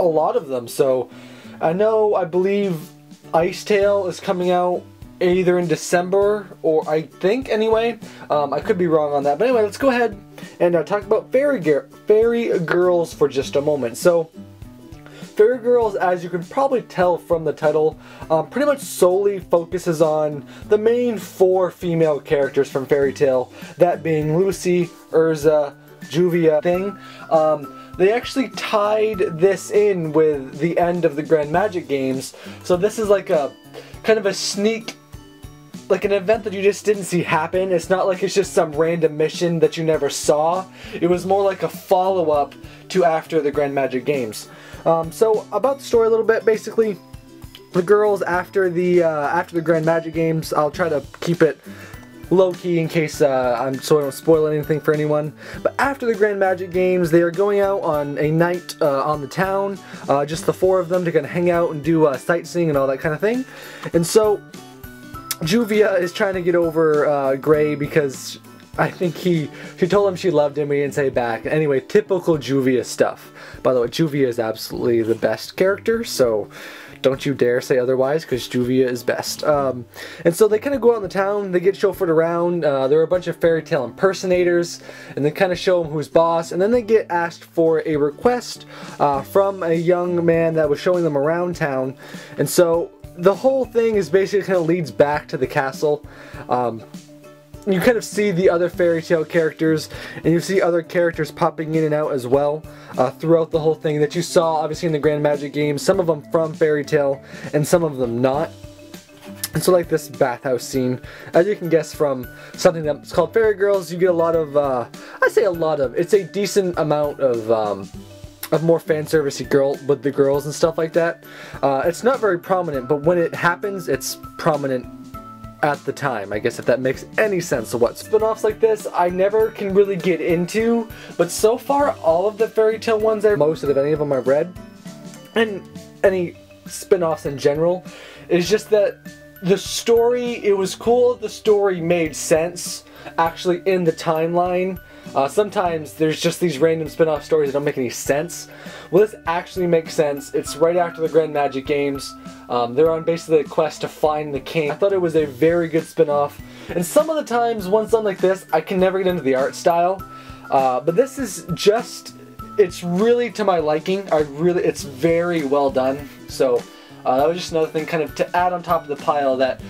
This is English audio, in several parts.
lot of them. So I believe Ice Tail is coming out either in December, or I think anyway. I could be wrong on that. But anyway, let's go ahead and talk about Fairy Girls for just a moment. So Fairy Girls, as you can probably tell from the title, pretty much solely focuses on the main 4 female characters from Fairy Tail, that being Lucy, Erza, Juvia, thing. They actually tied this in with the end of the Grand Magic Games, so this is like a kind of a sneak, like an event that you just didn't see happen. It's not like it's just some random mission that you never saw. It was more like a follow-up to after the Grand Magic Games. So about the story a little bit, basically, the girls after the Grand Magic Games, I'll try to keep it low-key in case so I don't spoil anything for anyone. But after the Grand Magic Games, they are going out on a night on the town, just the 4 of them to kind of hang out and do sightseeing and all that kind of thing. And so Juvia is trying to get over Gray because I think she told him she loved him, but he didn't say it back. Anyway, typical Juvia stuff. By the way, Juvia is absolutely the best character, so don't you dare say otherwise, because Juvia is best. And so they kind of go out in the town, they get chauffeured around, there are a bunch of Fairy Tail impersonators, and they kind of show them who's boss, and then they get asked for a request from a young man that was showing them around town. And so the whole thing is basically kind of leads back to the castle. You kind of see the other Fairy Tail characters, and you see other characters popping in and out as well throughout the whole thing that you saw obviously in the Grand Magic Games, some of them from Fairy Tail and some of them not. And so like this bathhouse scene, as you can guess from something that's called Fairy Girls, you get a lot of, I say a lot of, it's a decent amount of more fan servicey with the girls and stuff like that. It's not very prominent, but when it happens, it's prominent at the time, I guess, if that makes any sense of what spin-offs like this I never can really get into, but so far all of the Fairy Tail ones, most of any of them I've read, and any spin-offs in general, is just that the story, it was cool that the story made sense actually in the timeline. Sometimes there's just these random spin-off stories that don't make any sense. Well, this actually makes sense. It's right after the Grand Magic Games. They're on basically a quest to find the king. I thought it was a very good spin-off. And some of the times, one done like this, I can never get into the art style. But this is just, it's really to my liking. It's very well done. So that was just another thing kind of to add on top of the pile that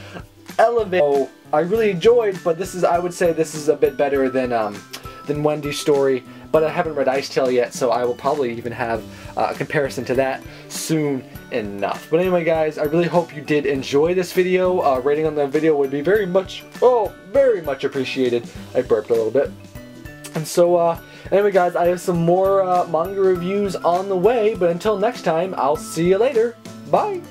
elevated. I really enjoyed, but this is, I would say this is a bit better than Wendy's story, but I haven't read Ice Tail yet, so I will probably even have a comparison to that soon enough. But anyway guys, I really hope you did enjoy this video. Rating on the video would be very much appreciated. I burped a little bit. And so anyway guys, I have some more manga reviews on the way, but until next time, I'll see you later. Bye!